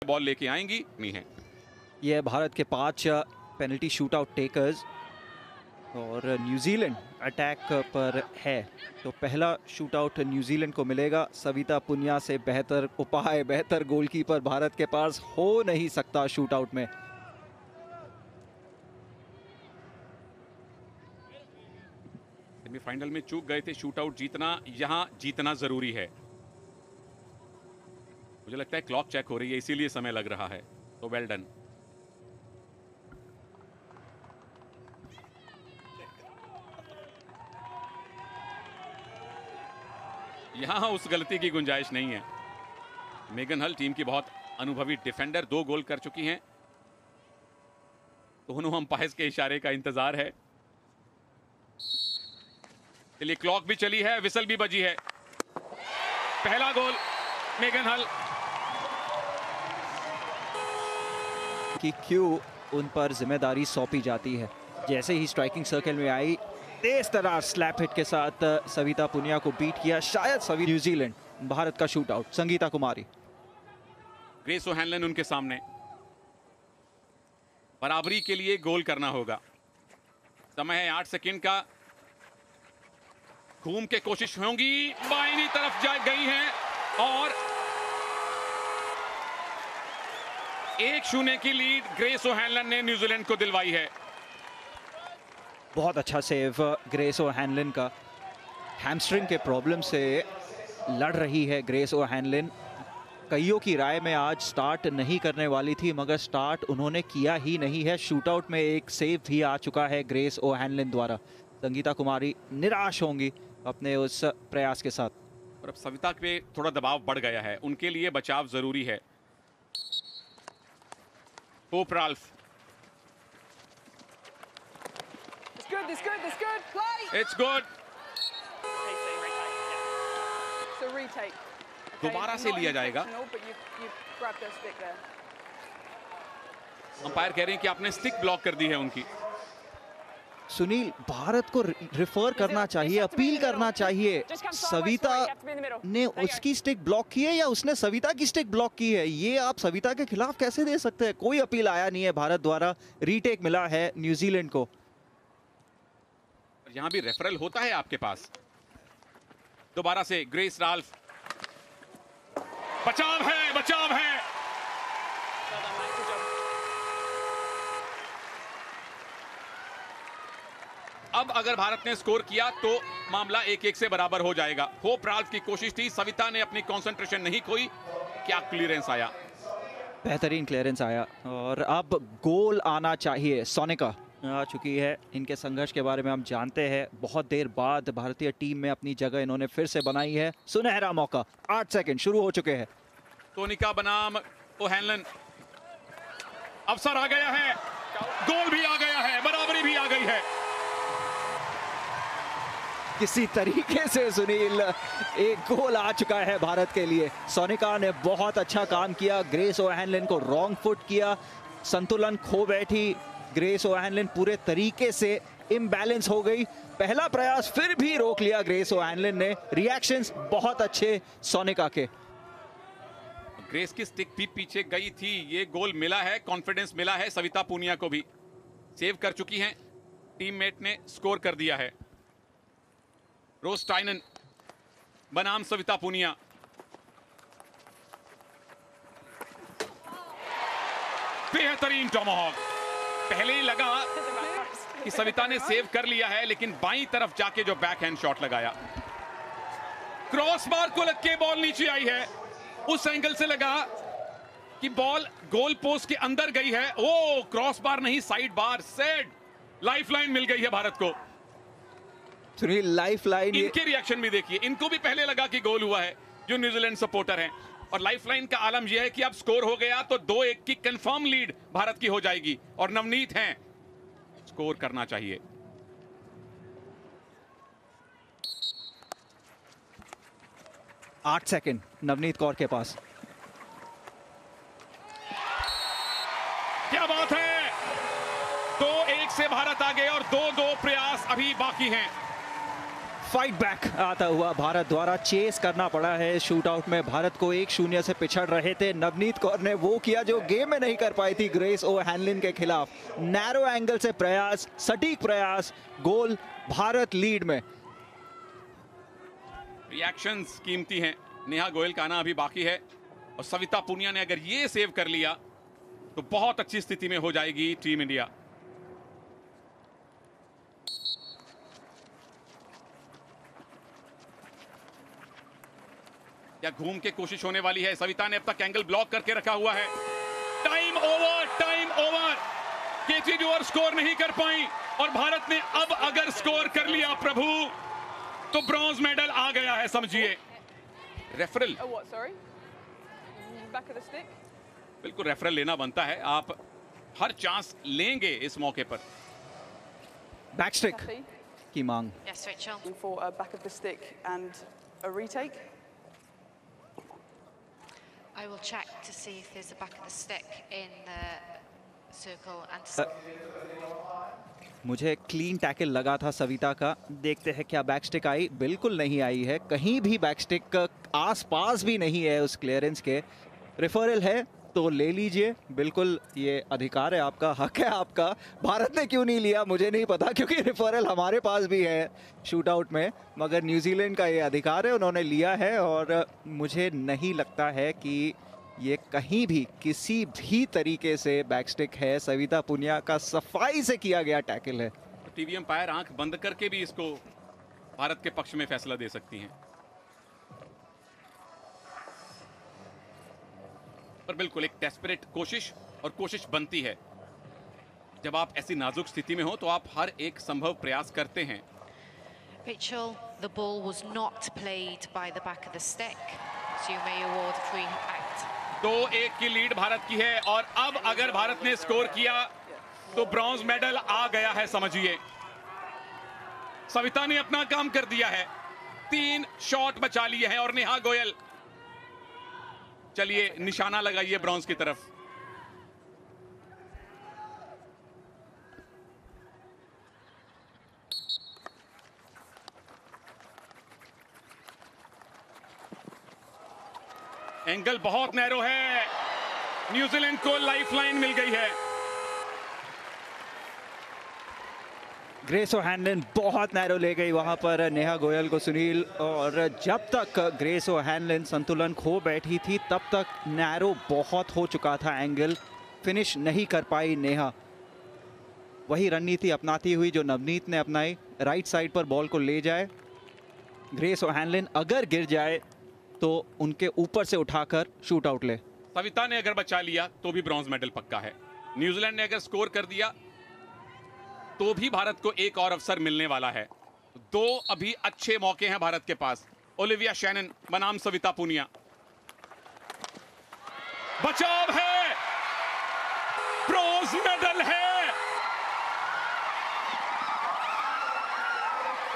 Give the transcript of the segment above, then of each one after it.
Ball लेके आएंगी नहीं है। ये भारत के 5 पेनल्टी शूट आउट टेकर्स और न्यूजीलैंड अटैक पर है, तो पहला शूट आउट न्यूजीलैंड को मिलेगा। सविता पुनिया से बेहतर उपाय, बेहतर गोलकीपर भारत के पास हो नहीं सकता शूट आउट में। सेमीफाइनल में चूक गए थे, शूट आउट जीतना यहां जीतना जरूरी है। मुझे लगता है क्लॉक चेक हो रही है, इसीलिए समय लग रहा है, तो वेल डन। यहां उस गलती की गुंजाइश नहीं है। मेगन हल टीम की बहुत अनुभवी डिफेंडर, 2 गोल कर चुकी हैं। दोनों अंपायर्स के इशारे का इंतजार है। चलिए, क्लॉक भी चली है, विसल भी बजी है। पहला गोल मेगन हल कि क्यों उन पर जिम्मेदारी सौंपी जाती है। जैसे ही स्ट्राइकिंग सर्कल में आई, तेज तरह स्लैप हिट के साथ सविता पुनिया को बीट किया। शायद सभी न्यूजीलैंड भारत का शूट आउट। संगीता कुमारी, ग्रेस ओ'हैनलन उनके सामने। बराबरी के लिए गोल करना होगा। समय है 8 सेकंड का। घूम के कोशिश होगी, बाईं तरफ जा गई है और 1-0 की लीड ग्रेस ओ'हैनलन ने न्यूजीलैंड को दिलवाई है। बहुत अच्छा सेव ग्रेस ओ'हैनलन का। हैमस्ट्रिंग के प्रॉब्लम से लड़ रही है ग्रेस ओ'हैनलन। कईयों की राय में आज स्टार्ट नहीं करने वाली थी, मगर स्टार्ट उन्होंने किया ही नहीं है। शूटआउट में एक सेव भी आ चुका है ग्रेस ओ'हैनलन द्वारा। संगीता कुमारी निराश होंगी अपने उस प्रयास के साथ। और अब सविता पे थोड़ा दबाव बढ़ गया है, उनके लिए बचाव जरूरी है। Hope Ralph, it's good. दोबारा से लिया जाएगा। अंपायर कह रहे हैं कि आपने स्टिक ब्लॉक कर दी है उनकी। सुनील, भारत को रिफर करना चाहिए, अपील करना चाहिए। सविता ने उसकी स्टिक ब्लॉक की है या उसने सविता की स्टिक ब्लॉक की है? ये आप सविता के खिलाफ कैसे दे सकते हैं? कोई अपील आया नहीं है भारत द्वारा। रीटेक मिला है न्यूजीलैंड को। यहां भी रेफरल होता है आपके पास। दोबारा से ग्रेस राल्फ, बचाव है, बचाव है। अब अगर भारत ने स्कोर किया तो मामला 1-1 से बराबर हो जाएगा। होप राल्फ की कोशिश थी, सविता ने अपनी कंसंट्रेशन नहीं खोई। क्या क्लियरेंस आया, बेहतरीन क्लियरेंस आया। और अब गोल आना चाहिए। सोनिका आ चुकी है। इनके संघर्ष के बारे में हम जानते हैं। बहुत देर बाद भारतीय टीम में अपनी जगह इन्होंने फिर से बनाई है। सुनहरा मौका। 8 सेकंड शुरू हो चुके हैं। सोनिका बनाम ओ'हैनलन, अवसर आ गया है, गोल भी आ गया है, बराबरी भी आ गई है। किसी तरीके से सुनील, एक गोल आ चुका है भारत के लिए। सोनिका ने बहुत अच्छा काम किया। ग्रेस ओ'हैनलन को रॉन्ग फुट किया, संतुलन खो बैठी। ग्रेस ओ'हैनलन पूरे तरीके से इम्बैलेंस हो गई। पहला प्रयास फिर भी रोक लिया ग्रेस ओ'हैनलन ने। रिएक्शंस बहुत अच्छे सोनिका के। ग्रेस की स्टिक भी पीछे गई थी। ये गोल मिला है, कॉन्फिडेंस मिला है। सविता पुनिया को भी सेव कर चुकी हैं, टीममेट ने स्कोर कर दिया है। रोज टाइनन बनाम सविता पुनिया, बेहतरीन टॉमहॉक। पहले ही लगा कि सविता ने सेव कर लिया है, लेकिन बाईं तरफ जाके जो बैकहैंड शॉट लगाया, क्रॉस बार को लग के बॉल नीचे आई है। उस एंगल से लगा कि बॉल गोल पोस्ट के अंदर गई है। ओ, क्रॉस बार नहीं, साइड बार। सेड लाइफलाइन मिल गई है भारत को। सुनील, लाइफलाइन। इनके रिएक्शन भी देखिए, इनको भी पहले लगा कि गोल हुआ है, जो न्यूजीलैंड सपोर्टर हैं। और लाइफलाइन का आलम यह है कि अब स्कोर हो गया तो 2-1 की कंफर्म लीड भारत की हो जाएगी। और नवनीत हैं, स्कोर करना चाहिए। आठ सेकंड नवनीत कौर के पास। क्या बात है, 2-1 से भारत आगे और 2-2 प्रयास अभी बाकी हैं। फाइट बैक आता हुआ भारत द्वारा चेस करना पड़ा है। शूट आउट में भारत को 1-0 से पिछड़ रहे थे। नवनीत कौर ने वो किया जो गेम में नहीं कर पाई थी ग्रेस ओ'हैनलिन के खिलाफ। नैरो एंगल से प्रयास, सटीक प्रयास, गोल, भारत लीड में। रिएक्शंस कीमती हैं। नेहा गोयल का आना अभी बाकी है और सविता पुनिया ने अगर ये सेव कर लिया तो बहुत अच्छी स्थिति में हो जाएगी टीम इंडिया। या घूम के कोशिश होने वाली है। सविता ने अब तक एंगल ब्लॉक करके रखा हुआ है। Time over, time over. केटी डूअर स्कोर नहीं कर पाई और भारत ने अब अगर स्कोर कर लिया प्रभु तो ब्रॉन्ज मेडल आ गया है समझिए। रेफरल बिल्कुल रेफरल लेना बनता है। आप हर चांस लेंगे इस मौके पर। बैकस्टिक की मांग। Yes, Rachel. For a back of the stick and a retake. I will check to see if there's a back of the stick in the circle and. मुझे क्लीन टैकल लगा था सविता का। देखते हैं क्या बैकस्टिक आई। बिल्कुल नहीं आई है, कहीं भी बैकस्टिक आसपास भी नहीं है उस क्लियरेंस के। रेफरल है तो ले लीजिए, बिल्कुल ये अधिकार है आपका, हक है आपका। भारत ने क्यों नहीं लिया मुझे नहीं पता, क्योंकि रेफरल हमारे पास भी है शूट आउट में, मगर न्यूजीलैंड का ये अधिकार है, उन्होंने लिया है। और मुझे नहीं लगता है कि ये कहीं भी किसी भी तरीके से बैकस्टिक है। सविता पुनिया का सफाई से किया गया टैकल है। टीवी अंपायर आंख बंद करके भी इसको भारत के पक्ष में फैसला दे सकती हैं। पर बिल्कुल एक डेस्परेट कोशिश, और कोशिश बनती है। जब आप ऐसी नाजुक स्थिति में हो तो आप हर एक संभव प्रयास करते हैं। Rachel, the ball was not played by the back of the stick, so you may award a free act. 2-1 की लीड भारत की है और अब अगर भारत ने स्कोर किया तो ब्रॉन्ज मेडल आ गया है समझिए। सविता ने अपना काम कर दिया है, 3 शॉट बचा लिए हैं और नेहा गोयल। चलिए निशाना लगाइए ब्रॉन्ज की तरफ। एंगल बहुत नैरो है, न्यूजीलैंड को लाइफलाइन मिल गई है। ग्रेस ओ'हैनलिन बहुत नैरो ले गई वहां पर नेहा गोयल को सुनील। और जब तक ग्रेस ओ'हैनलिन संतुलन खो बैठी थी तब तक नैरो बहुत हो चुका था एंगल, फिनिश नहीं कर पाई नेहा। वही रणनीति अपनाती हुई जो नवनीत ने अपनाई, राइट साइड पर बॉल को ले जाए। ग्रेस ओ'हैनलिन अगर गिर जाए तो उनके ऊपर से उठाकर शूट आउट ले। सविता ने अगर बचा लिया तो भी ब्रॉन्ज मेडल पक्का है। न्यूजीलैंड ने अगर स्कोर कर दिया तो भी भारत को एक और अवसर मिलने वाला है। 2 अभी अच्छे मौके हैं भारत के पास। ओलिविया शैनन बनाम सविता पुनिया। बचाव है, ब्रॉन्ज मेडल है।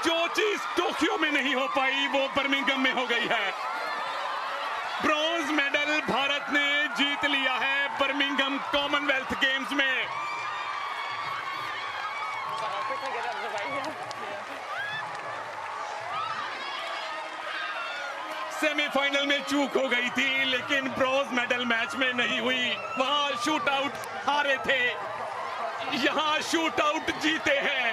जो चीज टोक्यो में नहीं हो पाई वो बर्मिंघम में हो गई है। ब्रॉन्ज मेडल भारत ने जीत लिया है बर्मिंघम कॉमनवेल्थ गेम्स में। सेमीफाइनल में चूक हो गई थी लेकिन ब्रॉन्ज मेडल मैच में नहीं हुई। वहां शूट आउट हारे थे, यहां शूट आउट जीते हैं।